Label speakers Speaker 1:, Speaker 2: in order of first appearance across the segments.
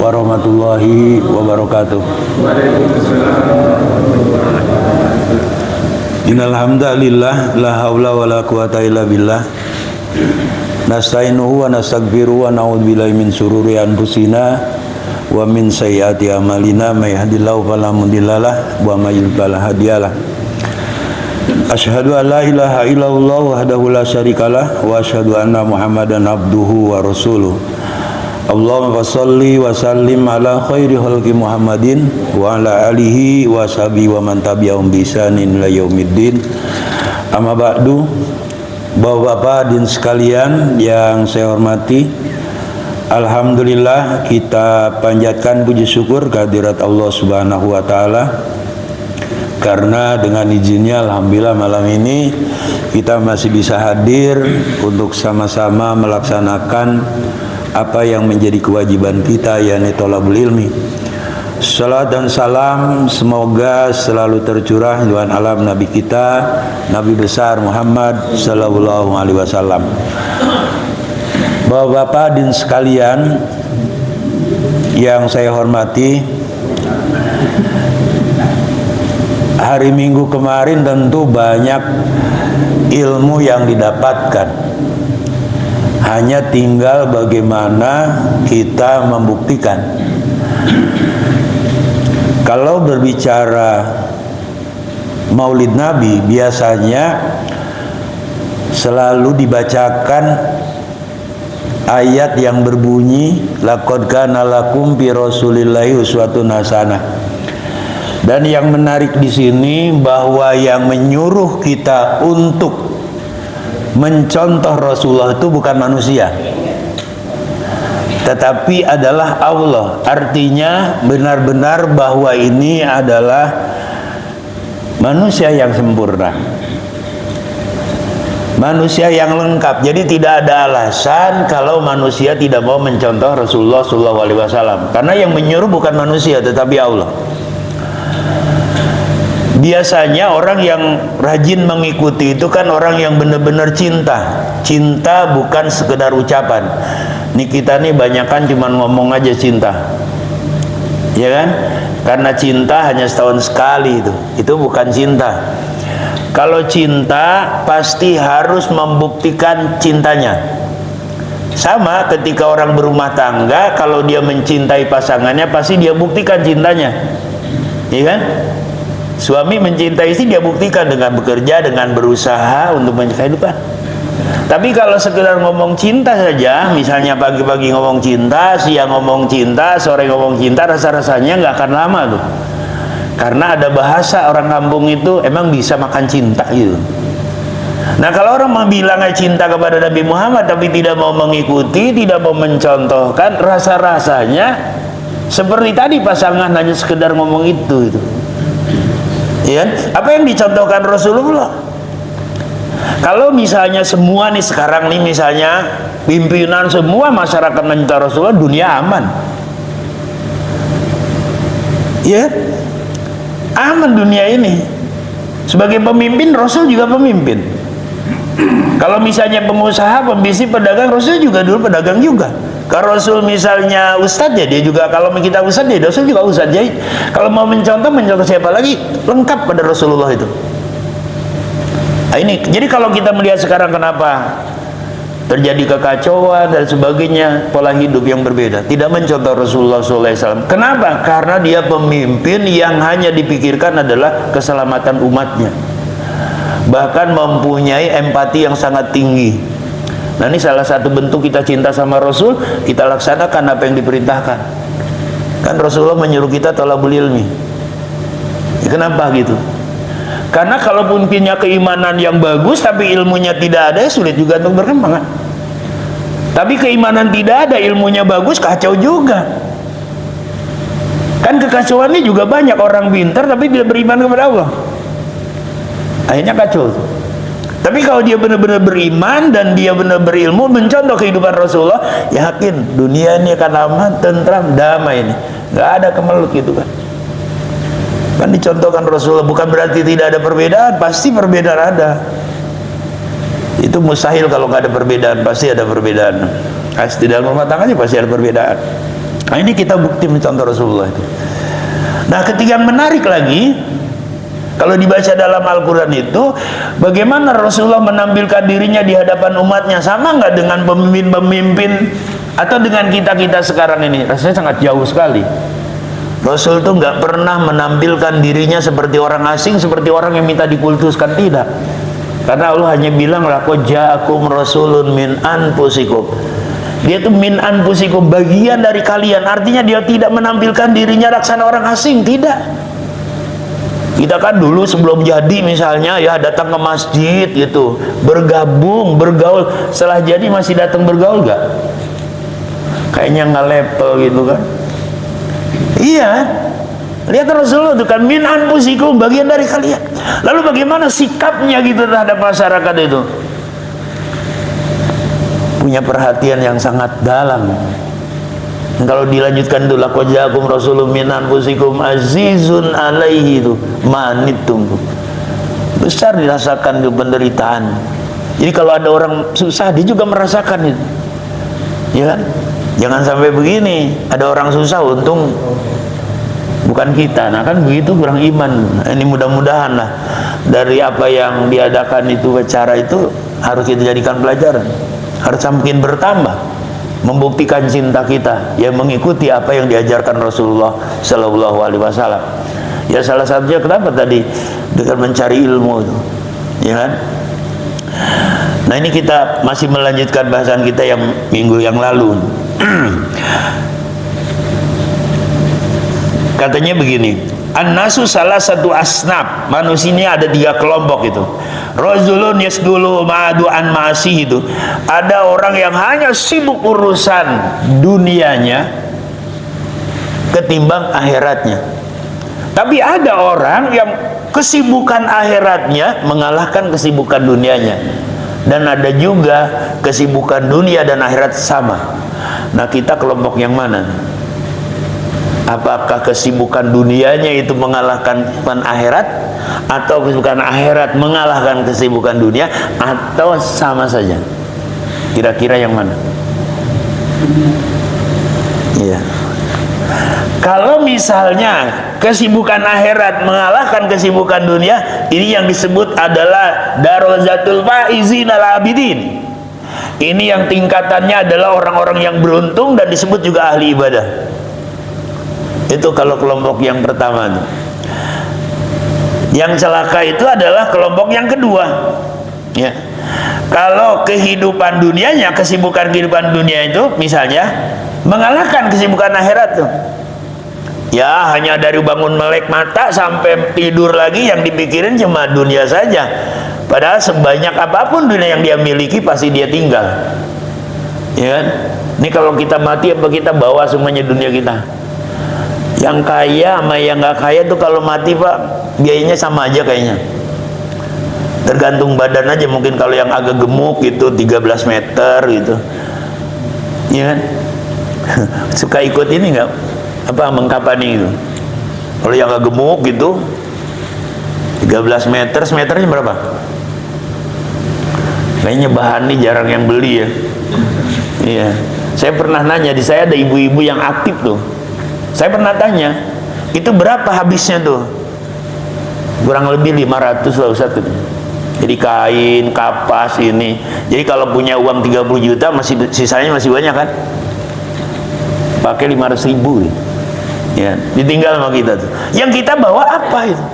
Speaker 1: Warahmatullahi wabarakatuh. Innal hamdalillah la haula wala quwata illa billah. Nasta'inuhu wa nastaghfiruhu wa na'udzu billahi min syururi anfusina wa min sayyiati a'malina may yahdihillahu fala mudhillalah wa may yudhlil fala hadiyalah. Asyhadu an la ilaha illallah wahdahu la syarikalah wa asyhadu anna Muhammadan abduhu wa rasuluh. Allahumma shalli wa sallim ala khairi khalqi Muhammadin wa ala alihi wa sahbihi wa man tabi'ahum bi ihsanin ila yaumiddin. Amma ba'du. Bapak-bapak dan sekalian yang saya hormati, alhamdulillah kita panjatkan puji syukur kehadirat Allah Subhanahu wa taala, karena dengan izinnya alhamdulillah malam ini kita masih bisa hadir untuk sama-sama melaksanakan apa yang menjadi kewajiban kita, yakni thalabul ilmi. Salat dan salam semoga selalu tercurah Tuhan alam Nabi kita, Nabi besar Muhammad sallallahu alaihi wasallam. Bapak-bapak dan sekalian yang saya hormati, hari Minggu kemarin tentu banyak ilmu yang didapatkan. Hanya tinggal bagaimana kita membuktikan. Kalau berbicara Maulid Nabi, biasanya selalu dibacakan ayat yang berbunyi laqad kana lakum fi rasulillahi uswatun hasanah. Dan yang menarik di sini bahwa yang menyuruh kita untuk mencontoh Rasulullah itu bukan manusia, tetapi adalah Allah. Artinya benar-benar bahwa ini adalah manusia yang sempurna, manusia yang lengkap. Jadi tidak ada alasan kalau manusia tidak mau mencontoh Rasulullah SAW, karena yang menyuruh bukan manusia tetapi Allah. Biasanya orang yang rajin mengikuti itu kan orang yang benar-benar cinta. Cinta bukan sekedar ucapan. Nih kita nih banyakan cuma ngomong aja cinta, ya kan? Karena cinta hanya setahun sekali itu bukan cinta. Kalau cinta pasti harus membuktikan cintanya. Sama ketika orang berumah tangga, kalau dia mencintai pasangannya pasti dia buktikan cintanya, ya kan? Suami mencintai istri dia buktikan dengan bekerja, dengan berusaha untuk mencari kehidupan. Tapi kalau sekedar ngomong cinta saja, misalnya pagi-pagi ngomong cinta, siang ngomong cinta, sore ngomong cinta, rasa-rasanya nggak akan lama tuh. Karena ada bahasa orang kampung itu emang bisa makan cinta gitu. Nah kalau orang mau bilang cinta kepada Nabi Muhammad tapi tidak mau mengikuti, tidak mau mencontohkan, rasa-rasanya seperti tadi pasangan hanya sekedar ngomong itu. Ya, apa yang dicontohkan Rasulullah? Kalau misalnya semua nih sekarang nih misalnya pimpinan semua masyarakat mencontoh Rasulullah, dunia aman. Ya, aman dunia ini. Sebagai pemimpin, Rasul juga pemimpin. Kalau misalnya pengusaha, pembisnis, pedagang, Rasul juga dulu pedagang juga. Kalau Rasul misalnya ustadz ya dia juga, kalau kita ustadz ya Rasul juga ustadz. Jadi kalau mau mencontoh siapa lagi? Lengkap pada Rasulullah itu. Nah, ini jadi kalau kita melihat sekarang kenapa terjadi kekacauan dan sebagainya, pola hidup yang berbeda, tidak mencontoh Rasulullah SAW. Kenapa? Karena dia pemimpin yang hanya dipikirkan adalah keselamatan umatnya, bahkan mempunyai empati yang sangat tinggi. Nah ini salah satu bentuk kita cinta sama Rasul, kita laksanakan apa yang diperintahkan. Kan Rasulullah menyuruh kita thalabul ilmi. Ya, kenapa gitu? Karena kalaupun punya keimanan yang bagus tapi ilmunya tidak ada, ya sulit juga untuk berkembang kan? Tapi keimanan tidak ada, ilmunya bagus, kacau juga. Kan kekacauannya juga banyak, orang pintar tapi tidak beriman kepada Allah, akhirnya kacau. Tapi kalau dia benar-benar beriman dan dia benar berilmu, mencontoh kehidupan Rasulullah, yakin dunia ini akan aman, tentram, damai ini, nggak ada kemelut gitu kan. Kan dicontohkan Rasulullah, bukan berarti tidak ada perbedaan, pasti perbedaan ada. Itu mustahil kalau nggak ada perbedaan, pasti ada perbedaan. Di dalam rumah tangganya pasti ada perbedaan. Nah ini kita bukti mencontoh Rasulullah itu. Nah ketika menarik lagi, kalau dibaca dalam Al-Quran itu, bagaimana Rasulullah menampilkan dirinya di hadapan umatnya, sama nggak dengan pemimpin-pemimpin atau dengan kita-kita sekarang ini? Rasanya sangat jauh sekali. Rasul itu nggak pernah menampilkan dirinya seperti orang asing, seperti orang yang minta dikultuskan, tidak. Karena Allah hanya bilang, laqad ja'akum rasulun min anfusikum. Dia itu min anfusikum, bagian dari kalian. Artinya dia tidak menampilkan dirinya laksana orang asing, tidak. Kita kan dulu sebelum jadi misalnya ya datang ke masjid gitu, bergabung, bergaul. Setelah jadi masih datang bergaul gak? Kayaknya nggak level gitu kan. Iya, lihat Rasulullah itu kan min anfusikum, bagian dari kalian. Lalu bagaimana sikapnya gitu terhadap masyarakat itu? Punya perhatian yang sangat dalam. Kalau dilanjutkan itu, laqad ja'akum rasulun min anfusikum azizun alaihi, itu manittum, besar dirasakan itu penderitaan. Jadi kalau ada orang susah, dia juga merasakan itu, ya kan? Jangan sampai begini, ada orang susah untung bukan kita. Nah kan begitu, kurang iman. Ini mudah-mudahan lah dari apa yang diadakan itu, acara itu harus kita jadikan pelajaran, harus semakin bertambah, membuktikan cinta kita yang mengikuti apa yang diajarkan Rasulullah Shallallahu Alaihi Wasallam. Ya salah satunya kenapa tadi dengan mencari ilmu itu, ya kan? Nah ini kita masih melanjutkan bahasan kita yang minggu yang lalu. Katanya begini, an-nasu salah satu asnaf, manusia ini ada 3 kelompok itu. Rajulun yasdulu ma'adu'an ma'asih, itu ada orang yang hanya sibuk urusan dunianya ketimbang akhiratnya. Tapi ada orang yang kesibukan akhiratnya mengalahkan kesibukan dunianya. Dan ada juga kesibukan dunia dan akhirat sama. Nah kita kelompok yang mana? Apakah kesibukan dunianya itu mengalahkan akhirat, atau kesibukan akhirat mengalahkan kesibukan dunia, atau sama saja? Kira-kira yang mana? Iya. Kalau misalnya kesibukan akhirat mengalahkan kesibukan dunia, ini yang disebut adalah darajatul faizin al-abidin. Ini yang tingkatannya adalah orang-orang yang beruntung dan disebut juga ahli ibadah. Itu kalau kelompok yang pertama itu. Yang celaka itu adalah kelompok yang kedua, ya. Kalau kehidupan dunianya, kesibukan kehidupan dunia itu misalnya mengalahkan kesibukan akhirat tuh, ya hanya dari bangun melek mata sampai tidur lagi yang dipikirin cuma dunia saja. Padahal sebanyak apapun dunia yang dia miliki pasti dia tinggal, ya kan? Ini kalau kita mati apa kita bawa semuanya dunia kita? Yang kaya sama yang nggak kaya tuh kalau mati pak biayanya sama aja kayaknya. Tergantung badan aja, mungkin kalau yang agak gemuk itu 13 meter gitu, ya kan? Suka ikut ini nggak? Apa mengkapani itu? Kalau yang agak gemuk gitu 13 meter, semeternya berapa? Kayaknya bahan nih jarang yang beli ya. Iya. Saya pernah nanya, di saya ada ibu-ibu yang aktif tuh. Saya pernah tanya, itu berapa habisnya tuh? Kurang lebih 500 lah Ustaz. Jadi kain, kapas ini. Jadi kalau punya uang 30 juta masih sisanya masih banyak kan? Pakai 500 ribu gitu. Ya, ditinggal sama kita tuh. Yang kita bawa apa itu?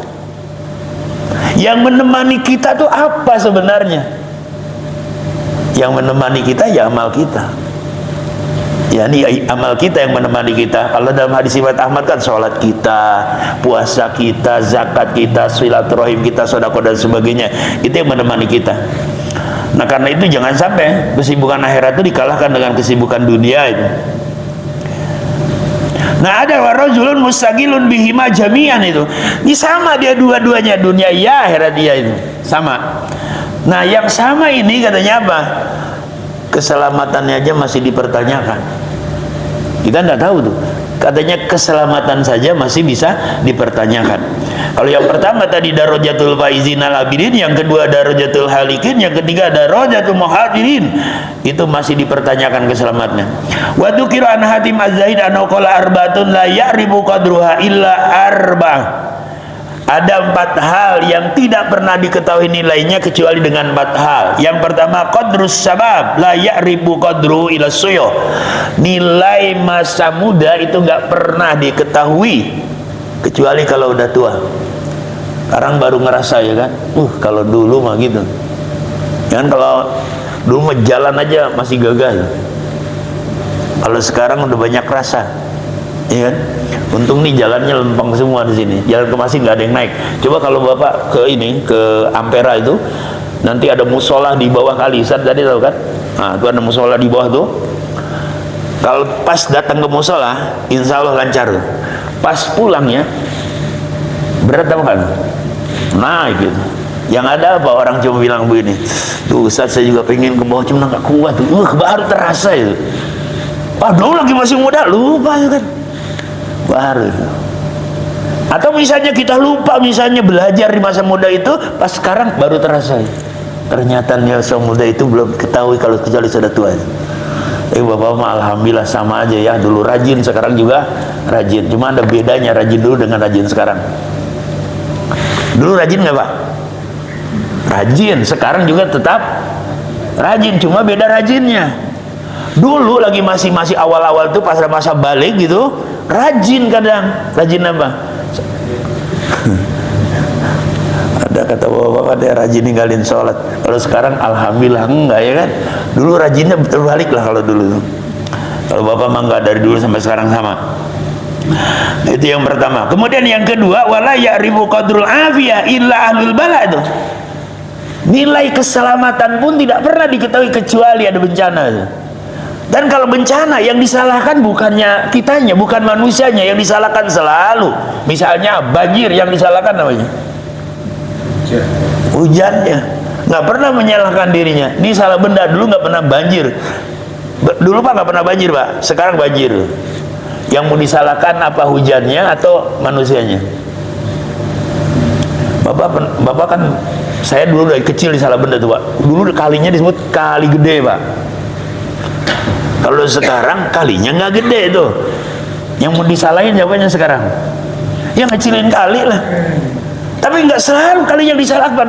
Speaker 1: Yang menemani kita tuh apa sebenarnya? Yang menemani kita ya amal kita. Ya, ini amal kita yang menemani kita. Kalau dalam hadis riwayat Ahmad kan sholat kita, puasa kita, zakat kita, silaturahim kita, sedekah dan sebagainya, itu yang menemani kita. Nah, karena itu jangan sampai kesibukan akhirat itu dikalahkan dengan kesibukan dunia itu. Nah, ada warajulun mustaqilun bihima jami'an itu. Ini sama dia dua-duanya, dunia ya, akhirat dia itu. Sama. Nah, yang sama ini katanya apa? Keselamatannya aja masih dipertanyakan. Kita tidak tahu tuh. Katanya keselamatan saja masih bisa dipertanyakan. Kalau yang pertama tadi darajatul faizin al-abidin, yang kedua darajatul halikin, yang ketiga darajatul muhadirin, itu masih dipertanyakan keselamatannya. Wa dzukira an Hatim az-Zaid an qala arbatun la ya'ribu qadruha illa arba'ah. Ada 4 hal yang tidak pernah diketahui nilainya kecuali dengan 4 hal. Yang pertama, qadrus sabab la ya'ribu qadru ila suyuh. Nilai masa muda itu nggak pernah diketahui kecuali kalau udah tua. Sekarang baru ngerasa ya kan, kalau dulu mah gitu. Kan kalau dulu mah jalan aja masih gagah. Kalau sekarang udah banyak rasa. Iya kan? Untung nih jalannya lempeng semua di sini. Jalan ke Masih nggak ada yang naik. Coba kalau Bapak ke Ampera itu, nanti ada musola di bawah kali. Ustaz tadi tahu kan? Nah, itu ada musola di bawah tuh. Kalau pas datang ke musola, insya Allah lancar. Pas pulangnya berat apa kan? Naik gitu. Yang ada apa, orang cuma bilang begini, tuh Ustaz saya juga pengen ke bawah cuma nggak kuat tuh. Baru terasa itu. Dulu lagi masih muda lupa ya kan. Baru itu. Atau misalnya kita lupa, misalnya belajar di masa muda itu, pas sekarang baru terasa. Ternyata masa muda itu belum ketahui kalau kecuali sudah tua. Bapak mah alhamdulillah sama aja ya. Dulu rajin, sekarang juga rajin. Cuma ada bedanya rajin dulu dengan rajin sekarang. Dulu rajin nggak Pak? Rajin. Sekarang juga tetap rajin, cuma beda rajinnya. Dulu lagi masih awal-awal tuh pas masa balik gitu, rajin kadang. Rajin apa? Ada kata bapak-bapak dia rajin ninggalin sholat. Kalau sekarang alhamdulillah enggak ya kan. Dulu rajinnya terbalik lah kalau dulu. Kalau bapak mah enggak, dari dulu sampai sekarang sama. Itu yang pertama. Kemudian yang kedua, wala ya'rifu qadrul afiyah illa ahlul bala itu. Nilai keselamatan pun tidak pernah diketahui kecuali ada bencana itu. Dan kalau bencana yang disalahkan bukannya kitanya, bukan manusianya, yang disalahkan selalu. Misalnya banjir, yang disalahkan namanya hujannya. Nggak pernah menyalahkan dirinya. Ini salah benda. Dulu nggak pernah banjir. Dulu Pak nggak pernah banjir Pak. Sekarang banjir. Yang mau disalahkan apa, hujannya atau manusianya? Bapak kan, saya dulu dari kecil disalah benda tuh Pak. Dulu kalinya disebut kali gede Pak. Kalau sekarang kalinya nggak gede tuh. Yang mau disalahin jawabannya sekarang, yang kecilin kali lah. Tapi nggak selalu kali yang disalahkan.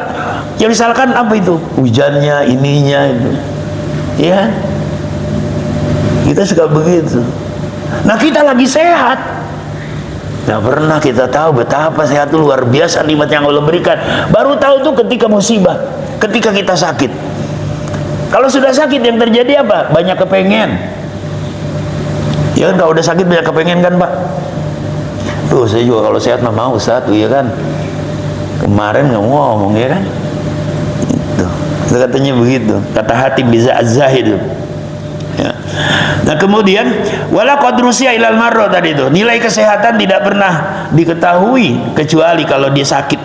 Speaker 1: Yang disalahkan apa itu? Hujannya, ininya itu. Ya, kita suka begitu. Nah, kita lagi sehat, nggak pernah kita tahu betapa sehat itu luar biasa nikmat yang Allah berikan. Baru tahu tuh ketika musibah, ketika kita sakit. Kalau sudah sakit yang terjadi apa? Banyak kepengen. Ya kan, kalau udah sakit banyak kepengen kan Pak? Tuh saya juga kalau sehat mah mau satu ya kan. Kemarin nggak ngomong ya kan? Itu katanya begitu. Kata Hatim bisa az-Zahid. Ya. Nah kemudian wala qadrusia ilal marro tadi itu. Nilai kesehatan tidak pernah diketahui kecuali kalau dia sakit.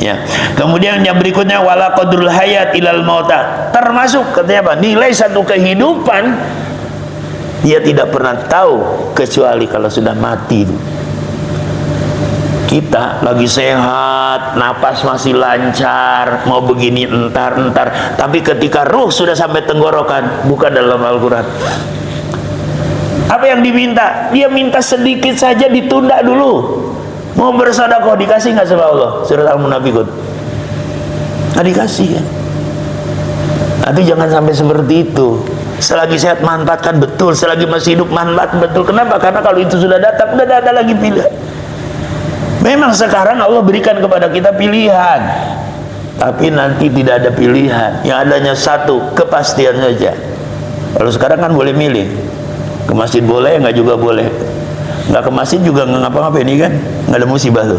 Speaker 1: Ya. Kemudian yang berikutnya wala qadrul hayat ilal mauta. Termasuk katanya apa? Nilai satu kehidupan dia tidak pernah tahu kecuali kalau sudah mati. Kita lagi sehat, napas masih lancar, mau begini entar, tapi ketika ruh sudah sampai tenggorokan, buka dalam Al-Quran. Apa yang diminta? Dia minta sedikit saja ditunda dulu. Mau bersedekah dikasih nggak sama Allah? Surat Al-Munafiqun. Nggak dikasih kan? Tapi jangan sampai seperti itu. Selagi sehat manfaatkan betul, selagi masih hidup manfaatkan betul. Kenapa? Karena kalau itu sudah datang, udah ada lagi pilihan. Memang sekarang Allah berikan kepada kita pilihan. tapi nanti tidak ada pilihan, yang adanya satu, kepastian saja. Kalau sekarang kan boleh milih, ke masjid boleh, nggak juga boleh, nggak ke masjid juga nggak ngapa-ngapain, ini kan nggak ada musibah tuh.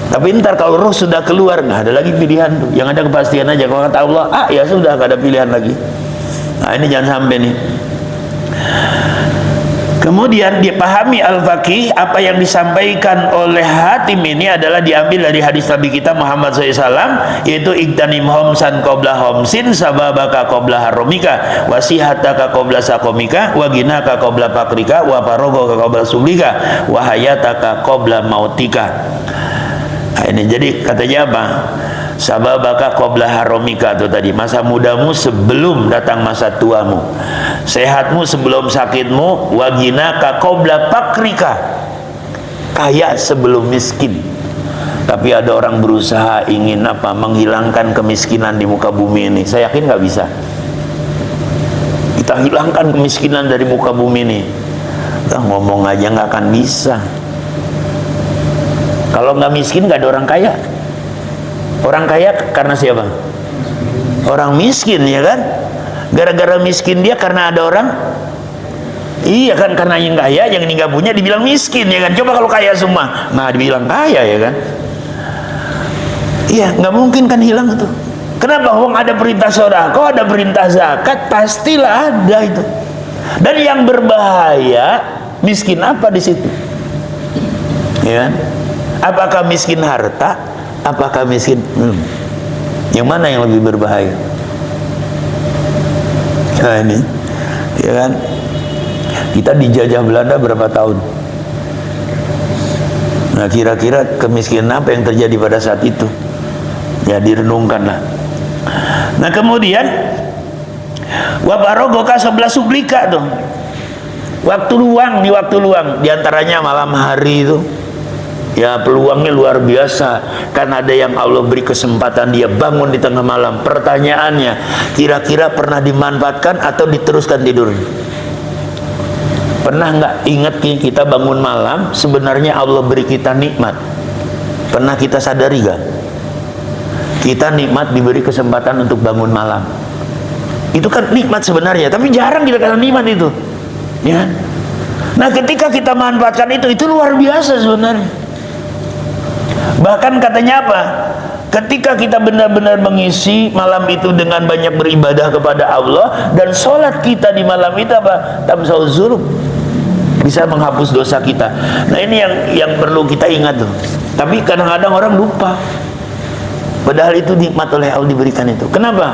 Speaker 1: Tapi ntar kalau roh sudah keluar, nggak ada lagi pilihan tuh, yang ada kepastian aja. Kalau kata Allah, ya sudah, nggak ada pilihan lagi. Nah ini jangan sampai nih. Kemudian dipahami al-faqih, apa yang disampaikan oleh Hatim ini adalah diambil dari hadis Nabi kita Muhammad SAW, yaitu iktanim homsan qabla homsin, sababaka qabla haromika, wasihataka qabla sakomika, waginaka qabla pakrika, waparogoka qabla sublika, wahayataka qabla mautika. Nah, ini jadi katanya apa? Sababaka qabla haromika itu tadi, masa mudamu sebelum datang masa tuamu, sehatmu sebelum sakitmu, waginaka qabla pakrika, kaya sebelum miskin. Tapi ada orang berusaha ingin apa? Menghilangkan kemiskinan di muka bumi ini. Saya yakin nggak bisa. Kita hilangkan kemiskinan dari muka bumi ini, kita ngomong aja nggak akan bisa. Kalau nggak miskin nggak ada orang kaya. Orang kaya karena siapa? Orang miskin, ya kan? Gara-gara miskin dia karena ada orang. Iya kan, karena yang kaya, yang ini nggak punya dibilang miskin, ya kan? Coba kalau kaya semua, nah dibilang kaya, ya kan? Iya, nggak mungkin kan hilang itu. Kenapa? Wong ada perintah sedekah, ada perintah zakat, pastilah ada itu. Dan yang berbahaya miskin apa di situ? Ya kan? Apakah miskin harta? Apakah miskin? Yang mana yang lebih berbahaya? Nah ini, ya kan? Kita dijajah Belanda berapa tahun? Nah kira-kira kemiskinan apa yang terjadi pada saat itu? Ya direnungkanlah. Nah kemudian wabarogoka sebelah sublika tuh, waktu luang, di waktu luang, diantaranya malam hari itu. Ya peluangnya luar biasa, kan ada yang Allah beri kesempatan dia bangun di tengah malam. Pertanyaannya, kira-kira pernah dimanfaatkan atau diteruskan tidur? Pernah nggak ingat kita bangun malam, sebenarnya Allah beri kita nikmat? Pernah kita sadari gak? Kita nikmat diberi kesempatan untuk bangun malam. Itu kan nikmat sebenarnya, tapi jarang kita kata nikmat itu, ya. Nah ketika kita manfaatkan itu luar biasa sebenarnya. Bahkan katanya apa? Ketika kita benar-benar mengisi malam itu dengan banyak beribadah kepada Allah, dan sholat kita di malam itu apa? Tamsahuz dzunub, bisa menghapus dosa kita. Nah ini yang perlu kita ingat tuh. Tapi kadang-kadang orang lupa. Padahal itu nikmat oleh Allah diberikan itu. Kenapa?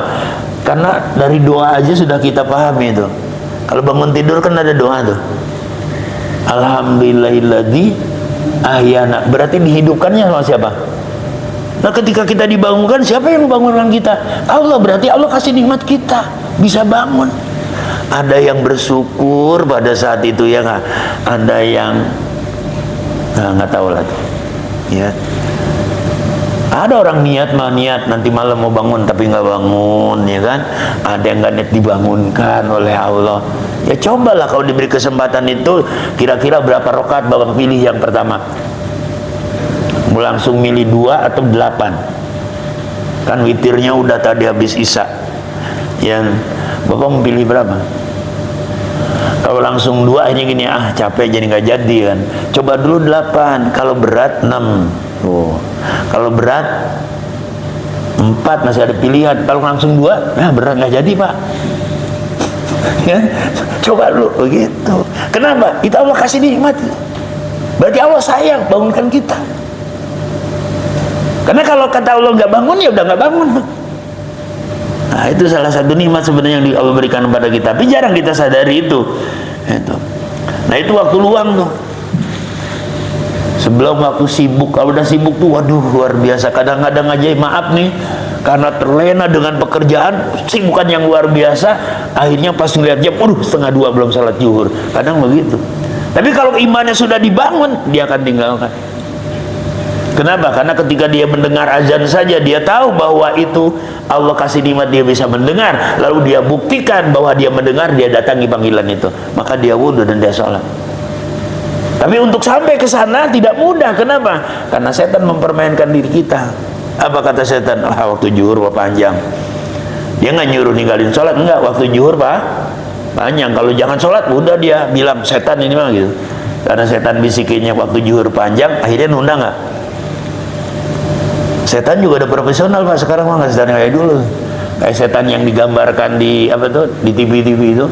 Speaker 1: Karena dari doa aja sudah kita pahami itu. Kalau bangun tidur kan ada doa tuh. Alhamdulillahilladzi ahyana, berarti dihidupkannya sama siapa? Nah ketika kita dibangunkan, siapa yang membangunkan kita? Allah, berarti Allah kasih nikmat kita bisa bangun. Ada yang bersyukur pada saat itu, ya nggak? Ada yang nggak tahu lah tuh, ya. Ada orang niat nanti malam mau bangun tapi nggak bangun, ya kan? Ada yang nggak niat dibangunkan oleh Allah. Ya cobalah kalau diberi kesempatan itu, kira-kira berapa rakaat Bapak pilih yang pertama? Mau langsung milih 2 atau 8? Kan witirnya udah tadi habis Isya. Yang Bapak mau pilih berapa? Kalau langsung 2 ini gini, capek jadi nggak jadi kan. Coba dulu 8, kalau berat 6. Kalau berat 4 masih ada pilihan. Kalau langsung 2, berat nggak jadi Pak. Ya, coba dulu begitu. Kenapa? Itu Allah kasih nikmat. Berarti Allah sayang bangunkan kita. Karena kalau kata Allah nggak bangun, ya udah nggak bangun. Nah itu salah satu nikmat sebenarnya yang Allah berikan kepada kita. Tapi jarang kita sadari itu. Nah itu waktu luang tuh. Sebelum waktu sibuk, kalau udah sibuk tuh, waduh luar biasa. Kadang-kadang aja maaf nih, karena terlena dengan pekerjaan, sibukan yang luar biasa, akhirnya pas ngeliat jam, 1:30 belum salat zuhur. Kadang begitu. Tapi kalau imannya sudah dibangun, dia akan tinggalkan. Kenapa? Karena ketika dia mendengar azan saja, dia tahu bahwa itu Allah kasih nikmat, dia bisa mendengar. Lalu dia buktikan bahwa dia mendengar, dia datangi panggilan itu. Maka dia wudhu dan dia sholat. Tapi untuk sampai ke sana tidak mudah. Kenapa? Karena setan mempermainkan diri kita. Apa kata setan? Waktu zuhur panjang. Dia nggak nyuruh ninggalin sholat, enggak, waktu zuhur panjang. Kalau jangan sholat, udah dia bilang setan ini mah gitu. Karena setan bisikinnya waktu zuhur panjang, akhirnya nunda nggak. Setan juga ada profesional Pak sekarang mah, nggak setan kayak dulu. Kayak setan yang digambarkan di apa tuh, di TV itu,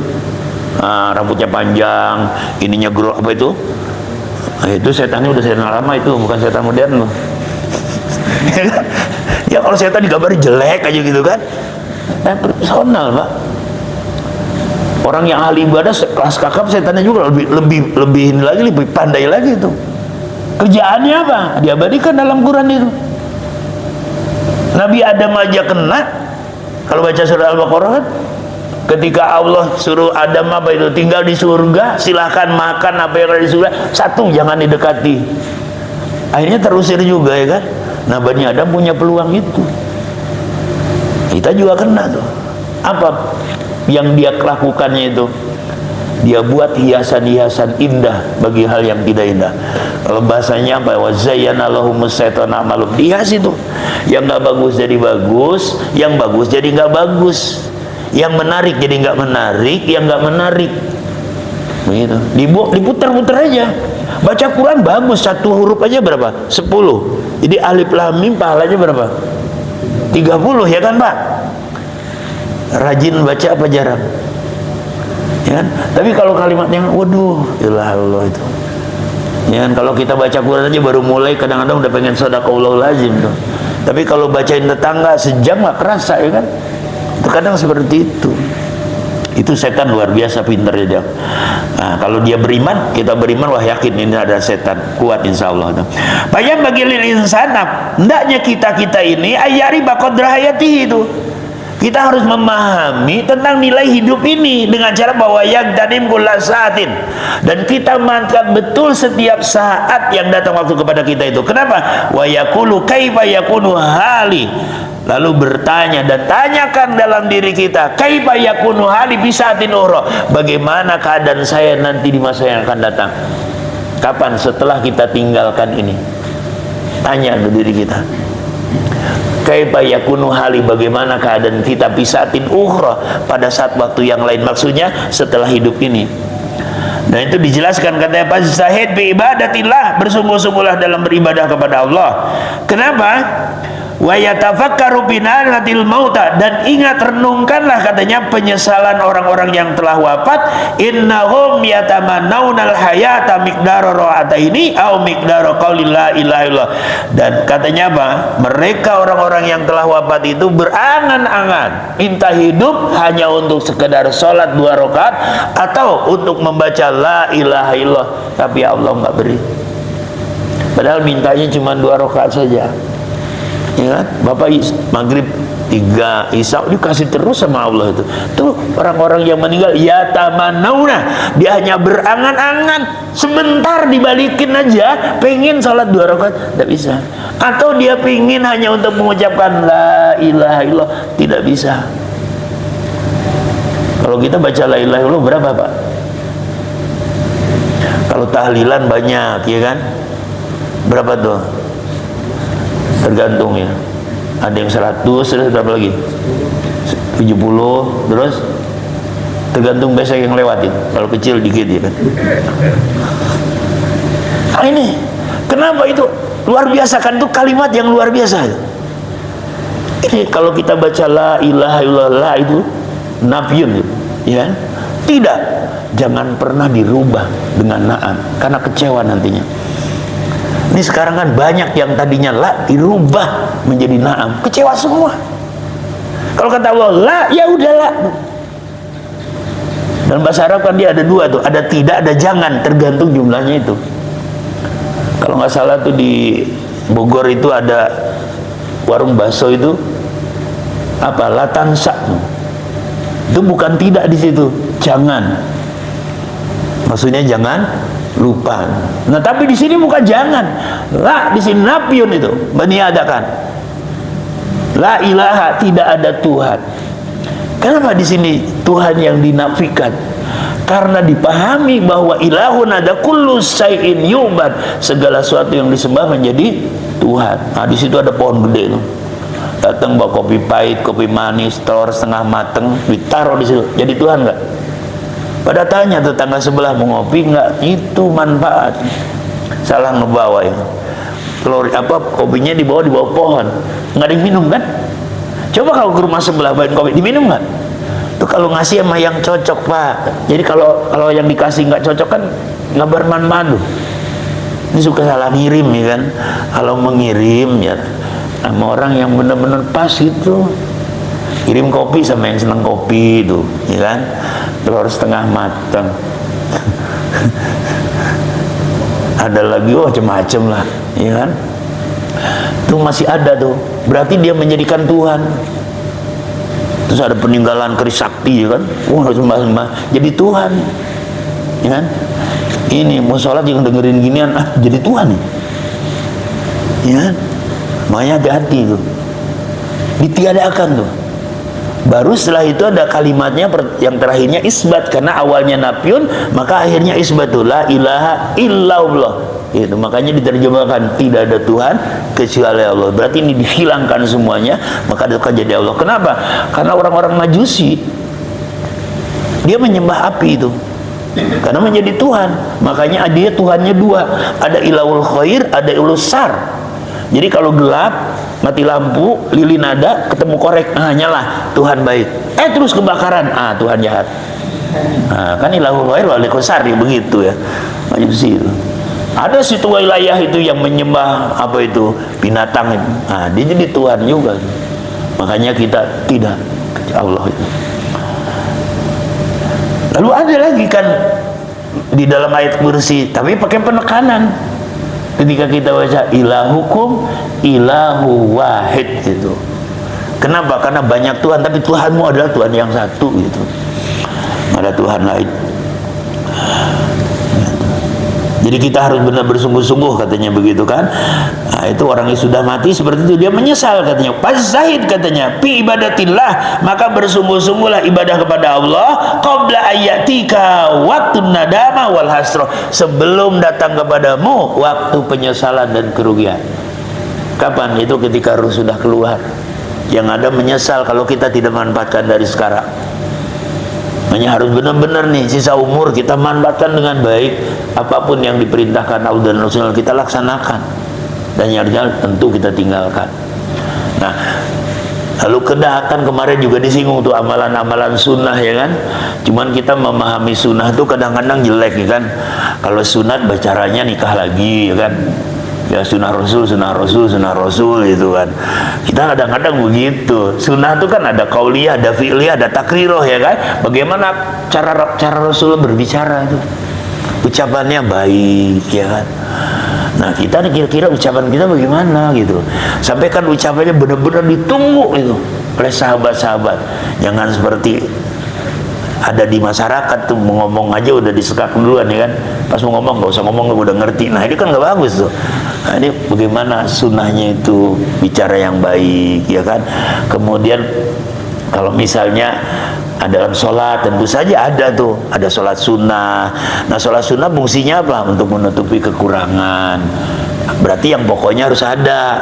Speaker 1: rambutnya panjang, ininya grow apa itu. Itu setannya udah setan lama itu, bukan setan modern loh. Ya kalau setan digambar jelek aja gitu kan. Dan personal Pak. Orang yang ahli ibadah kelas kakap, setannya juga lebih ini lagi, lebih pandai lagi itu. Kerjaannya apa? Diabadikan dalam Quran itu. Nabi Adam aja kena. Kalau baca surah Al-Baqarah kan, ketika Allah suruh Adam apa itu, tinggal di surga, silahkan makan apa yang ada di surga, satu jangan didekati. Akhirnya terusir juga ya kan. Nah Bani Adam punya peluang itu. Kita juga kena tuh. Apa yang dia lakukannya itu? Dia buat hiasan-hiasan indah bagi hal yang tidak indah. Kalau bahasanya apa? Wa zayyana lahumus syaitanu a'malahum. Dihias itu. Yang nggak bagus jadi bagus, yang bagus jadi nggak bagus, yang menarik jadi nggak menarik, yang nggak menarik. Begitu. Diputar-putar aja. Baca Quran bagus, satu huruf aja berapa? 10. Jadi alif lam mim pahalanya berapa? 30 ya kan Pak? Rajin baca apa jarang? Ya kan? Tapi kalau kalimatnya waduh, ilah Allah itu. Ya kan? Kalau kita baca Quran aja baru mulai kadang-kadang udah pengen sedekahul lazim tuh. Tapi kalau bacain tetangga sejam nggak kerasa ya kan? Terkadang seperti itu. Itu setan luar biasa pinternya dia. Nah, kalau dia beriman, kita beriman, wah yakin ini ada setan kuat insya Allah. Bayang bagi lil insan, hendaknya kita ini ayari baqadra hayatihi itu. Kita harus memahami tentang nilai hidup ini dengan cara bahwa yagtanim kulla saatin, dan kita mantap betul setiap saat yang datang waktu kepada kita itu. Kenapa? Wa yaqulu kaifa yakunu hali. Lalu bertanya dan tanyakan dalam diri kita, kaifa yakunu hali fi saatin ukhra, bagaimana keadaan saya nanti di masa yang akan datang. Kapan setelah kita tinggalkan ini? Tanya ke diri kita. Kaifa yakunu hali, bagaimana keadaan kita fi saatin ukhra, pada saat waktu yang lain, maksudnya setelah hidup ini. Dan itu dijelaskan katanya Pak Zahid bi ibadatillah, bersungguh-sungguhlah dalam beribadah kepada Allah. Kenapa? Wa yatafakkaru binanatil mauta, dan ingat renungkanlah katanya penyesalan orang-orang yang telah wafat. Innahum yatamannawna al-hayata miqdara ra'ataini au miqdara qauli la ilaha illallah. Dan katanya apa? Mereka orang-orang yang telah wafat itu berangan-angan minta hidup hanya untuk sekedar sholat 2 rakaat atau untuk membaca la ilaha illallah, tapi Allah nggak beri. Padahal mintanya cuma 2 rakaat saja. Ya kan? Bapak maghrib 3, isya dikasih terus sama Allah itu. Tuh orang-orang yang meninggal ya tamannauna, dia hanya berangan-angan, sebentar dibalikin aja, pengen sholat 2 rakaat tidak bisa. Atau dia pengen hanya untuk mengucapkan la ilaha illallah, tidak bisa. Kalau kita baca la ilaha illallah berapa Pak? Kalau tahlilan banyak ya kan? Berapa tuh? Tergantung ya, ada yang 100, terus berapa lagi? 70, terus tergantung besok yang lewatin. Kalau kecil dikit ya kan. Nah ini kenapa itu luar biasa kan, itu kalimat yang luar biasa. Ini kalau kita baca la ilaha illallah itu nafyun ya kan? Tidak, jangan pernah dirubah dengan na'am, karena kecewa nantinya. Ini sekarang kan banyak yang tadinya la dirubah menjadi na'am, kecewa semua. Kalau kata Allah la, ya udah la. Dalam bahasa Arab kan dia ada 2 tuh, ada tidak, ada jangan, tergantung jumlahnya itu. Kalau nggak salah tuh di Bogor itu ada warung bakso itu apa, latansa tuh. Itu bukan tidak di situ, jangan. Maksudnya jangan lupa. Nah tapi di sini bukan jangan, la di sini nafyun itu, meniadakan. La ilaha, tidak ada Tuhan. Kenapa di sini Tuhan yang dinafikan? karena dipahami bahwa ilahun ada kullu syai'in yubad, segala sesuatu yang disembah menjadi Tuhan. Nah, di situ ada pohon gede tuh. Datang bawa kopi pahit, kopi manis, telur setengah mateng, ditaruh di situ. Jadi Tuhan enggak? Pada tanya tetangga sebelah, mau ngopi enggak? Itu manfaat. Salah ngebawa ya. Telur kopinya dibawa di bawah pohon, nggak diminum kan? Coba kalau ke rumah sebelah bawain kopi, diminum nggak? Tuh kalau ngasih sama yang cocok, Pak. Jadi kalau yang dikasih nggak cocok kan nggak bermanfaat tuh. Ini suka salah ngirim ya kan? Kalau mengirim ya sama orang yang benar-benar pas itu. Kirim kopi sama yang senang kopi itu, ya kan? Telur setengah matang. Ada lagi macam-macam lah, ya kan? Itu masih ada tuh. Berarti dia menjadikan Tuhan. Terus ada peninggalan keris sakti, ya kan? Sembah-sembah jadi Tuhan, ya kan? Ini mau sholat yang dengerin ginian, jadi Tuhan, ya kan? Makanya hati-hati tuh, ditiadakan tuh. Baru setelah itu ada kalimatnya yang terakhirnya isbat, karena awalnya nafyun maka akhirnya isbatul la ilaha illallah. Itu makanya diterjemahkan tidak ada Tuhan kecuali Allah. Berarti ini dihilangkan semuanya, maka itu akan jadi Allah. Kenapa? Karena orang-orang Majusi dia menyembah api itu karena menjadi Tuhan. Makanya dia Tuhannya dua, ada ilahul khair, ada ilahul sar. Jadi kalau gelap, mati lampu, lilin ada, ketemu korek, nyala, Tuhan baik. Terus kebakaran, Tuhan jahat. Kan ilahul khair wal sar, begitu ya. Majusi itu. Ada situ wilayah itu yang menyembah apa itu binatang itu. Dia jadi Tuhan juga. Makanya kita tidak, Allah itu. Lalu ada lagi kan di dalam ayat kursi, tapi pakai penekanan. Ketika kita baca ilahukum ilahu wahid gitu. Kenapa? Karena banyak Tuhan, tapi Tuhanmu adalah Tuhan yang satu gitu. Ada Tuhan lain. Jadi kita harus benar bersungguh-sungguh, katanya begitu kan. Itu orang yang sudah mati seperti itu, dia menyesal katanya. Fazahid katanya fi ibadatillah, maka bersungguh-sungguhlah ibadah kepada Allah qabla ayatika waktu nadama wal hasroh, sebelum datang kepadamu waktu penyesalan dan kerugian. Kapan? Itu ketika ruh sudah keluar. Yang ada menyesal kalau kita tidak manfaatkan dari sekarang. Makanya harus benar-benar nih sisa umur kita manfaatkan dengan baik. Apapun yang diperintahkan Allah dan Rasulullah kita laksanakan, dan yang tentu kita tinggalkan. Nah, lalu kedahakan kemarin juga disinggung tuh amalan-amalan sunnah, ya kan? Cuman kita memahami sunnah itu kadang-kadang jelek, ya kan? Kalau sunat caranya nikah lagi, ya kan? Ya sunnah Rasul, sunnah Rasul, sunnah Rasul itu kan. Kita kadang-kadang begitu. Sunnah itu kan ada qauliyah, ada fi'liyah, ada takriroh, ya kan? Bagaimana cara Rasul berbicara itu? Ucapannya baik, ya kan? Nah, kita kira-kira ucapan kita bagaimana gitu. Sampai kan ucapannya benar-benar ditunggu itu oleh sahabat-sahabat. Jangan seperti ada di masyarakat tuh, mau ngomong aja udah disekak duluan, ya kan? Pas mau ngomong nggak usah ngomong, udah ngerti. Nah, ini kan nggak bagus tuh. Nah, ini bagaimana sunnahnya itu bicara yang baik, ya kan? Kemudian kalau misalnya dalam sholat, tentu saja ada tuh, ada sholat sunnah. Nah, sholat sunnah fungsinya apa? Untuk menutupi kekurangan. Berarti yang pokoknya harus ada.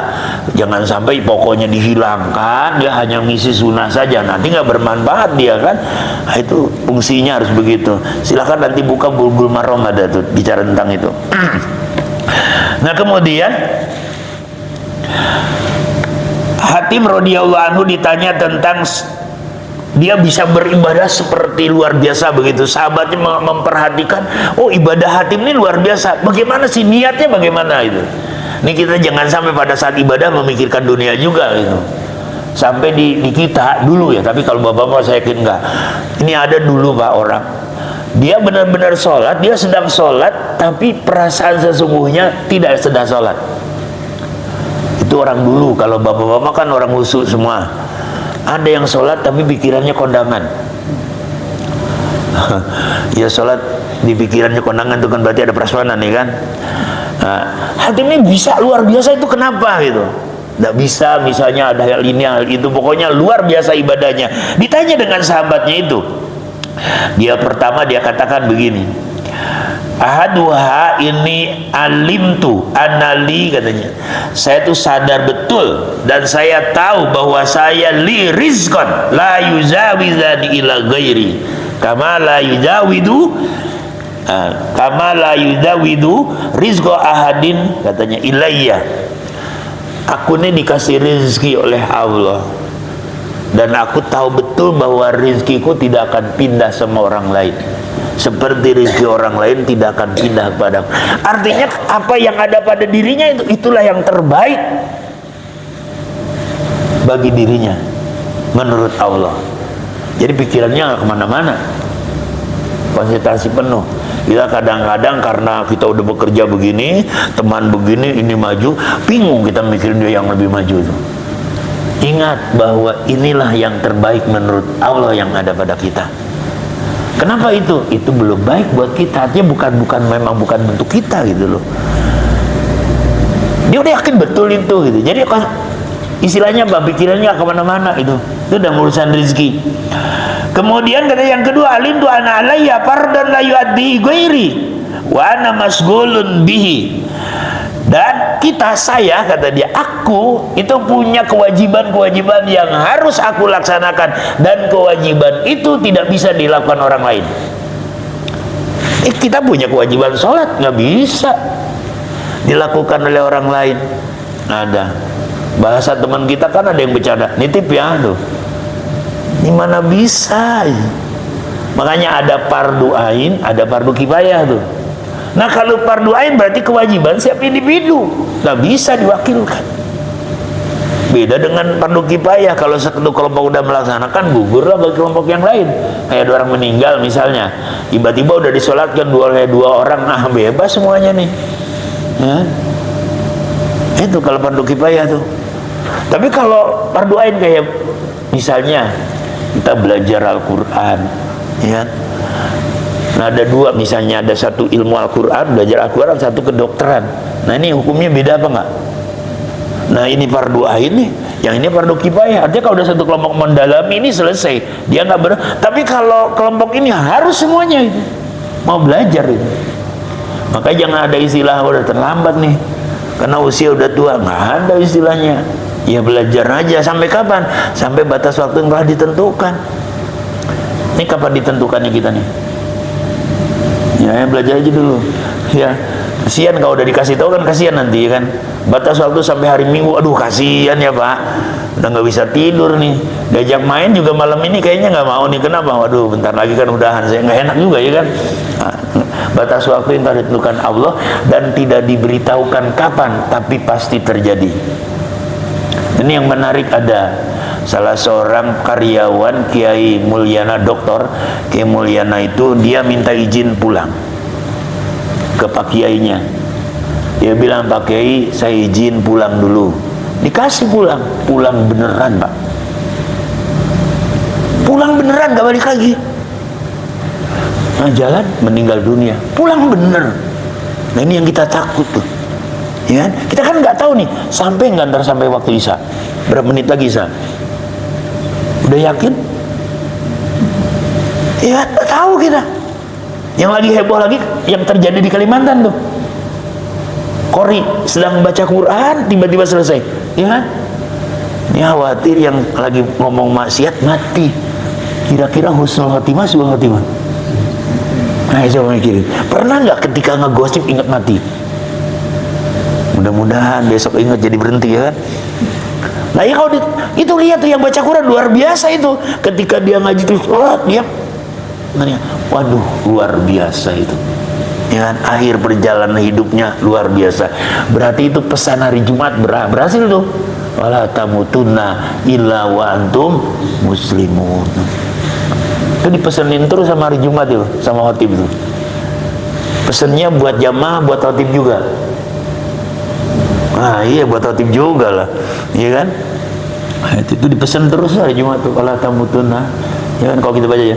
Speaker 1: Jangan sampai pokoknya dihilangkan, dia hanya ngisi sunnah saja, nanti nggak bermanfaat dia kan. Nah, itu fungsinya harus begitu. Silahkan nanti buka Bulughul Maram, ada tuh bicara tentang itu. Nah, kemudian Hatim radhiyallahu anhu ditanya tentang dia bisa beribadah seperti luar biasa begitu. Sahabatnya memperhatikan, oh ibadah Hatim ini luar biasa. Bagaimana sih niatnya, bagaimana itu? Ini kita jangan sampai pada saat ibadah memikirkan dunia juga gitu. Sampai di kita dulu ya, tapi kalau bapak-bapak saya yakin enggak. Ini ada dulu Pak orang, dia benar-benar sholat, dia sedang sholat, tapi perasaan sesungguhnya tidak sedang sholat. Itu orang dulu. Kalau bapak-bapak kan orang khusyuk semua. Ada yang sholat tapi pikirannya kondangan. Ya sholat di pikirannya kondangan itu kan berarti ada prasmanan, ya kan? Nah, hati ini bisa luar biasa, itu kenapa gitu? Tidak bisa misalnya ada hal ini hal itu, pokoknya luar biasa ibadahnya. Ditanya dengan sahabatnya itu, Dia pertama dia katakan begini, ahaduha ini alimtu anali, katanya, saya tuh sadar betul dan saya tahu bahwa saya li rizqan la yuzawizani ila ghairi kama la yuzawidu rizqa ahadin, katanya, ilayya. Aku ini dikasih rezeki oleh Allah dan aku tahu betul bahwa rezekiku tidak akan pindah sama orang lain, seperti rezeki orang lain tidak akan pindah kepadaku. Artinya apa yang ada pada dirinya itulah yang terbaik bagi dirinya menurut Allah. Jadi pikirannya nggak kemana-mana, konsentrasi penuh. Kita kadang-kadang karena kita udah bekerja begini, teman begini, ini maju, bingung kita mikirin dia yang lebih maju itu. Ingat bahwa inilah yang terbaik menurut Allah yang ada pada kita. Kenapa itu? Itu belum baik buat kita. Artinya memang bukan bentuk kita gitu loh. Dia udah yakin betul itu gitu. Jadi istilahnya pikirannya kemana-mana itu udah urusan rezeki. Kemudian kata yang kedua, alim tu ana alayya fardan la yuaddi ghairi wa ana masghulun bihi. Dan saya, kata dia, aku itu punya kewajiban-kewajiban yang harus aku laksanakan, dan kewajiban itu tidak bisa dilakukan orang lain. Kita punya kewajiban sholat, nggak bisa dilakukan oleh orang lain. Ada bahasa teman kita kan ada yang bercanda, nitip ya tuh, gimana bisa? Makanya ada fardu ain, ada fardu kifayah tuh. Nah kalau fardu ain berarti kewajiban setiap individu, nggak bisa diwakilkan. Beda dengan fardu kifayah, kalau satu kelompok udah melaksanakan, gugurlah bagi kelompok yang lain. Kayak ada orang meninggal misalnya, tiba-tiba udah disolatkan dua orang, nah bebas semuanya nih. Ya. Itu kalau fardu kifayah tuh. Tapi kalau fardu ain kayak misalnya kita belajar Al-Quran, ya. Nah ada dua, misalnya ada satu ilmu Al-Quran, belajar Al-Quran, satu kedokteran. Nah ini hukumnya beda apa enggak? Nah ini fardu ain nih, yang ini fardu kifayah. Artinya kalau udah satu kelompok mendalami ini selesai, dia nggak benar. Tapi kalau kelompok ini harus semuanya itu mau belajar itu. Makanya jangan ada istilah udah terlambat nih, karena usia udah tua, nggak ada istilahnya. Ya belajar aja, sampai kapan? Sampai batas waktu yang telah ditentukan. Ini kapan ditentukannya kita nih? Ya belajar aja dulu. Ya kasihan kalau udah dikasih tahu kan, kasihan nanti kan. Batas waktu sampai hari Minggu, aduh kasihan ya Pak, udah nggak bisa tidur nih. Diajak main juga malam ini kayaknya nggak mau nih. Kenapa? Waduh bentar lagi kan udahan, saya nggak enak juga ya kan. Nah, batas waktu yang telah ditentukan Allah dan tidak diberitahukan kapan, tapi pasti terjadi. Ini yang menarik, ada salah seorang karyawan Kiai Mulyana, Doktor Kiai Mulyana itu, dia minta izin pulang ke Pak Kiainya. Dia bilang, Pak Kiai saya izin pulang dulu. Dikasih pulang beneran Pak, pulang beneran, gak balik lagi. Nah jalan meninggal dunia, pulang bener. Nah ini yang kita takut tuh, ya kan? Kita kan nggak tahu nih sampai nggak, ntar sampai waktu Isya berapa menit lagi Isya, udah yakin? Ya tahu kita. Yang lagi heboh lagi yang terjadi di Kalimantan tuh, Qori sedang baca Quran tiba-tiba selesai, ya kan? Ini khawatir yang lagi ngomong maksiat mati. Kira-kira husnul khotimah, suul khotimah. Nah coba mikirin, pernah nggak ketika ngegosip ingat mati? Mudah-mudahan besok ingat jadi berhenti, ya kan? Nah ya kalau itu lihat tuh yang baca Quran luar biasa itu, ketika dia ngaji terus sholat dia, waduh luar biasa itu, ya kan? Akhir perjalanan hidupnya luar biasa. Berarti itu pesan hari Jumat berhasil tuh. Wala tamutunna illa wa antum muslimun. Itu dipesenin terus sama hari Jumat itu, sama khotib itu. Pesennya buat jamaah, buat khotib juga. Ah iya, buat khotib juga lah, iya kan? Nah, itu dipesan terus hari Jumat tuh, wala tamutunna. Ya kan, kalau kita baca ya,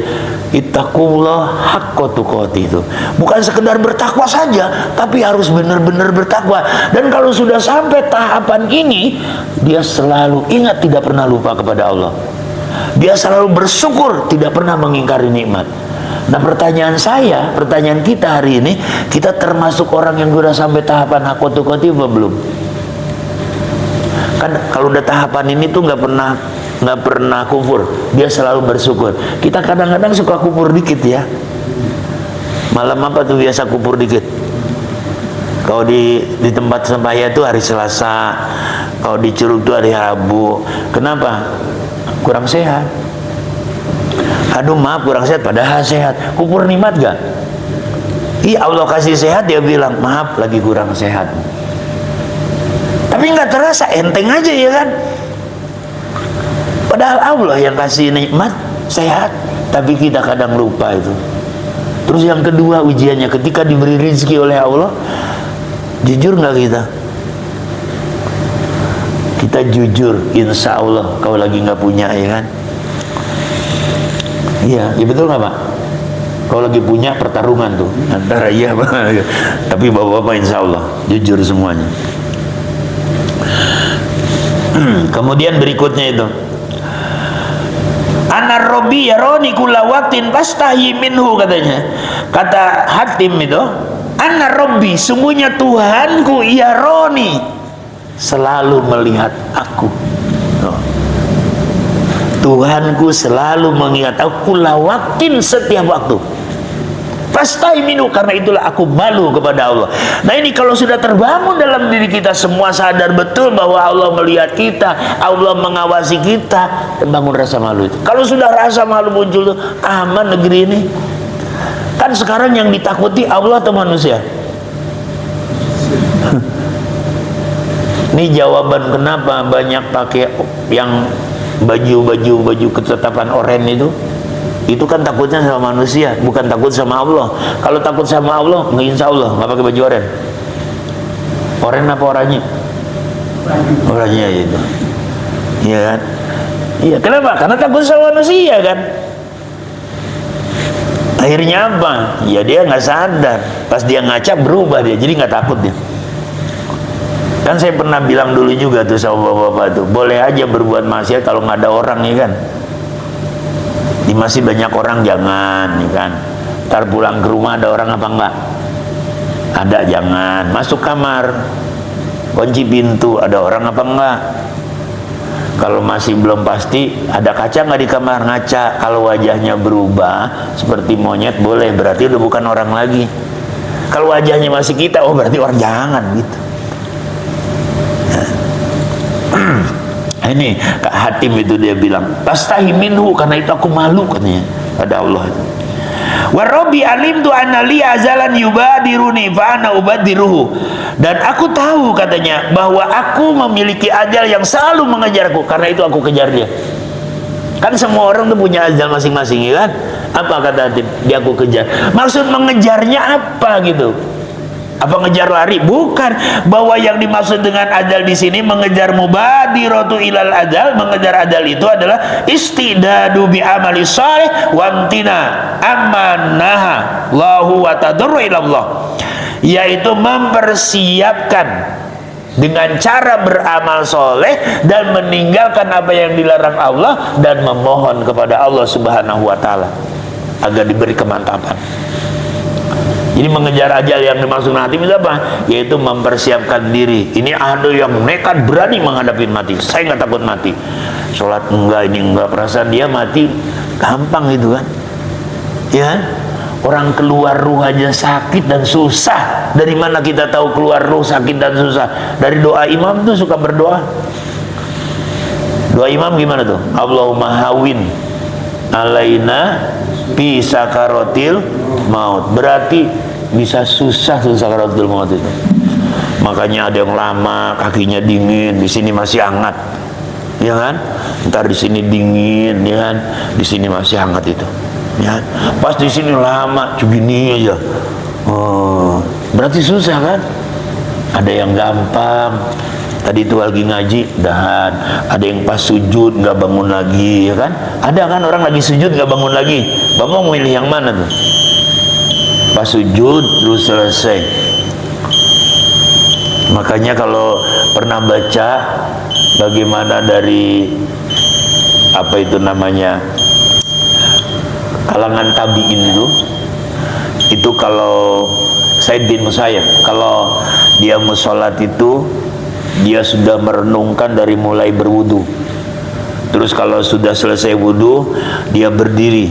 Speaker 1: ittaqullah haqqa tuqatih, itu bukan sekedar bertakwa saja, tapi harus benar-benar bertakwa. Dan kalau sudah sampai tahapan ini, dia selalu ingat, tidak pernah lupa kepada Allah. Dia selalu bersyukur, tidak pernah mengingkari nikmat. Nah pertanyaan kita hari ini, kita termasuk orang yang sudah sampai tahapan haqqatu qati apa belum? Kan kalau udah tahapan ini tuh nggak pernah kufur, dia selalu bersyukur. Kita kadang-kadang suka kufur dikit ya. Malam apa tuh biasa kufur dikit? Kalau di tempat sembahyang itu hari Selasa, kalau di Curug itu hari Rabu. Kenapa? Kurang sehat. Aduh maaf kurang sehat, padahal sehat. Kufur nikmat gak? Iya, Allah kasih sehat, dia bilang maaf lagi kurang sehat. Tapi nggak terasa, enteng aja ya kan? Padahal Allah yang kasih nikmat sehat, tapi kita kadang lupa itu. Terus yang kedua ujiannya, ketika diberi rezeki oleh Allah, jujur nggak kita? Kita jujur, insya Allah kalau lagi nggak punya, ya kan? Iya, ya betul nggak Pak? Kalau lagi punya pertarungan tuh antara iya tapi bapak-bapak insya Allah jujur semuanya. Kemudian berikutnya itu, Anar Robbi yaroni kulla waqtin fastahi minhu, katanya. Kata Hatim itu, Anar Robbi, sungguhnya Tuhanku yaroni, selalu melihat aku. Tuhanku selalu mengingat aku lawakin setiap waktu. Pastai minu, karena itulah aku malu kepada Allah. Nah ini kalau sudah terbangun dalam diri kita, semua sadar betul bahwa Allah melihat kita, Allah mengawasi kita, terbangun rasa malu itu. Kalau sudah rasa malu muncul tuh, aman negeri ini. Kan sekarang yang ditakuti Allah atau manusia? Ini jawaban kenapa banyak pakai yang baju ketetapan oranye itu kan takutnya sama manusia, bukan takut sama Allah. Kalau takut sama Allah, nggak insya Allah nggak pakai baju oranye. Oranye apa oranye? Oranye itu, iya kan? Iya, kenapa? Karena takut sama manusia kan. Akhirnya apa? Ya dia nggak sadar. Pas dia ngaca berubah dia, jadi nggak takut dia. Kan saya pernah bilang dulu juga tuh sama bapak-bapak tuh, boleh aja berbuat maksiat kalau nggak ada orang, ya kan? Di masih banyak orang jangan, ya kan? Ntar pulang ke rumah ada orang apa enggak? Ada, jangan. Masuk kamar, kunci pintu, ada orang apa enggak? Kalau masih belum pasti, ada kaca nggak di kamar? Ngaca. Kalau wajahnya berubah seperti monyet, boleh, berarti udah bukan orang lagi. Kalau wajahnya masih kita, oh berarti orang, jangan gitu. Ini Kak Hatim itu dia bilang, pastahi minhu, karena itu aku malu katanya pada Allah. Wa rabbi alimtu anna li azalan yubadiruni fa ana ubadiruhu, dan aku tahu katanya bahwa aku memiliki ajal yang selalu mengejarku, karena itu aku kejar dia. Kan semua orang tuh punya ajal masing-masing, ya kan? Apa kata Hatim? Dia aku kejar. Maksud mengejarnya apa gitu? Apa ngejar lari? Bukan. Bahwa yang dimaksud dengan ajal di sini mengejar mubadiratu ilal ajal, mengejar ajal itu adalah istidadu bi amali salih wantina amanaha lahu wa tadarru ilallah, yaitu mempersiapkan dengan cara beramal soleh dan meninggalkan apa yang dilarang Allah dan memohon kepada Allah Subhanahu wa ta'ala agar diberi kemantapan. Jadi mengejar ajal yang dimaksud hati itu apa? Yaitu mempersiapkan diri. Ini ada yang nekat berani menghadapi mati. Saya nggak takut mati. Sholat enggak, ini enggak, perasaan dia mati gampang itu kan? Ya, orang keluar ruh aja sakit dan susah. Dari mana kita tahu keluar ruh sakit dan susah? Dari doa imam tuh suka berdoa. Doa imam gimana tuh? Allahumma hawin alaina fi sakaratil maut. Berarti bisa susah sakaratul maut itu. Makanya ada yang lama kakinya dingin, di sini masih hangat, ya kan? Ntar di sini dingin, ya kan? Di sini masih hangat itu, ya. Pas di sini lama, begini aja. Oh, berarti susah kan? Ada yang gampang. Tadi itu lagi ngaji, dahan. Ada yang pas sujud nggak bangun lagi, ya kan? Ada kan orang lagi sujud nggak bangun lagi. Bapak mau milih yang mana tuh? Pas sujud terus selesai. Makanya kalau pernah baca bagaimana dari apa itu namanya kalangan tabi'in itu kalau Said bin Musayyab, kalau dia mau sholat itu dia sudah merenungkan dari mulai berwudu. Terus kalau sudah selesai wudu dia berdiri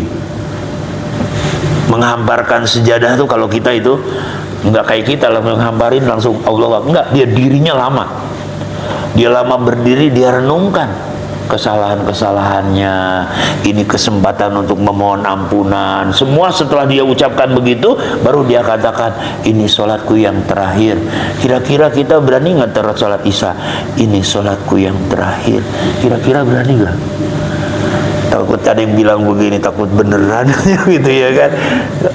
Speaker 1: menghamparkan sejadah tuh. Kalau kita itu enggak kayak kita lah, menghamparin langsung Allah, enggak, dia dirinya lama. Dia lama berdiri, dia renungkan kesalahan-kesalahannya. Ini kesempatan untuk memohon ampunan. Semua setelah dia ucapkan begitu, baru dia katakan, ini sholatku yang terakhir. Kira-kira kita berani nggak sholat isya? Ini sholatku yang terakhir. Kira-kira berani nggak? Takut ada yang bilang begini, takut beneran gitu ya kan.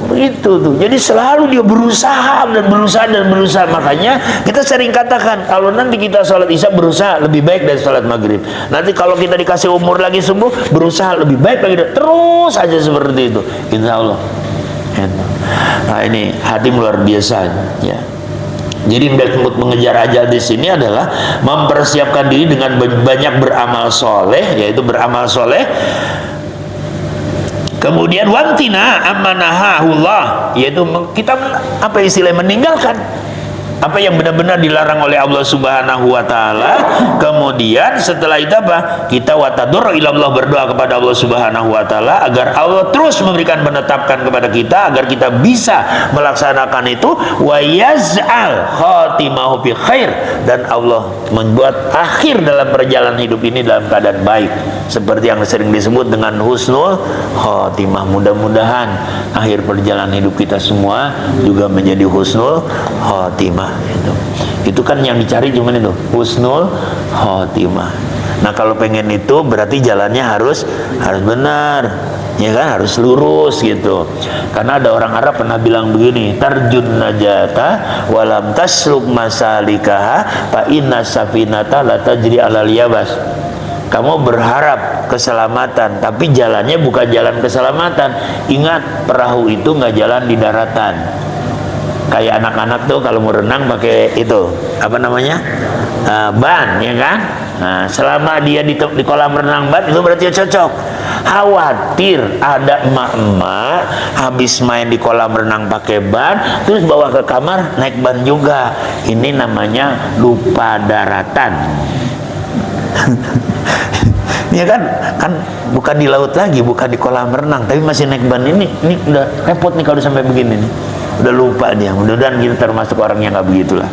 Speaker 1: Begitu tuh. Jadi selalu dia berusaha dan berusaha dan berusaha. Makanya kita sering katakan, kalau nanti kita sholat isya berusaha lebih baik dari sholat maghrib. Nanti kalau kita dikasih umur lagi sembuh, berusaha lebih baik lagi. Terus aja seperti itu, insya Allah. Nah ini hati luar biasa ya. Jadi mengejar ajal di sini adalah mempersiapkan diri dengan banyak beramal soleh, yaitu beramal soleh. Kemudian wantina amanahullah, yaitu kita apa istilahnya, meninggalkan apa yang benar-benar dilarang oleh Allah Subhanahu wa taala. Kemudian setelah itu apa? Kita watadur ilallah, berdoa kepada Allah Subhanahu wa taala agar Allah terus memberikan, menetapkan kepada kita agar kita bisa melaksanakan itu. Wa yaz'al khatimahu bi khair, dan Allah membuat akhir dalam perjalanan hidup ini dalam keadaan baik, seperti yang sering disebut dengan husnul khatimah. Mudah-mudahan akhir perjalanan hidup kita semua juga menjadi husnul khatimah. Itu kan yang dicari cuman itu, husnul khotimah. Nah kalau pengen itu berarti jalannya harus benar, ya kan, harus lurus gitu. Karena ada orang Arab pernah bilang begini, tarjun najata walam tasluk masalikaha fa inna safinata la tajri alal yabas. Kamu berharap keselamatan, tapi jalannya bukan jalan keselamatan. Ingat, perahu itu nggak jalan di daratan. Kayak anak-anak tuh kalau mau renang pakai itu apa namanya, ban, ya kan. Nah, selama dia di kolam renang ban itu berarti cocok. Khawatir ada emak-emak habis main di kolam renang pakai ban terus bawa ke kamar naik ban juga. Ini namanya lupa daratan. Ya kan bukan di laut lagi, bukan di kolam renang, tapi masih naik ban. Ini udah repot nih kalau sampai begini nih. Udah lupa dia. Mudah-mudahan kita termasuk orang yang nggak begitulah.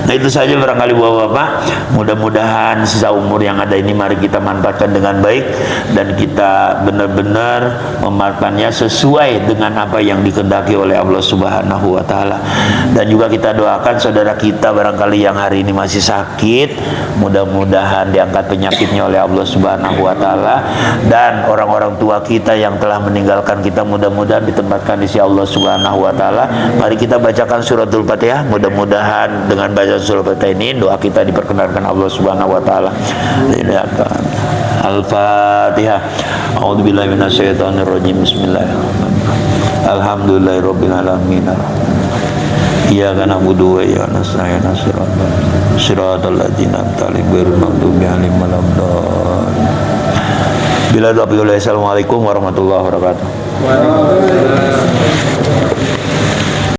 Speaker 1: Nah itu saja barangkali bapak-bapak. Mudah-mudahan sisa umur yang ada ini mari kita manfaatkan dengan baik dan kita benar-benar memanfaatkannya sesuai dengan apa yang dikehendaki oleh Allah Subhanahu wa taala. Dan juga kita doakan saudara kita barangkali yang hari ini masih sakit, mudah-mudahan diangkat penyakitnya oleh Allah Subhanahu wa taala, dan orang-orang tua kita yang telah meninggalkan kita mudah-mudahan ditempatkan di sisi Allah Subhanahu wa taala. Mari kita bacakan suratul Fatihah. Mudah-mudahan dengan bacaan surah Fatihah ini doa kita diperkenankan Allah Subhanahu wa taala. Al-Fatihah. A'udzubillahi minasyaitonirrajim. Bismillahirrahmanirrahim. Alhamdulillahirabbil alamin. Iyyaka na'budu wa iyyaka nasta'in. Shiratal ladzina an'amta 'alaihim ghairil maghdubi 'alaihim waladdallin. Assalamualaikum warahmatullahi wabarakatuh.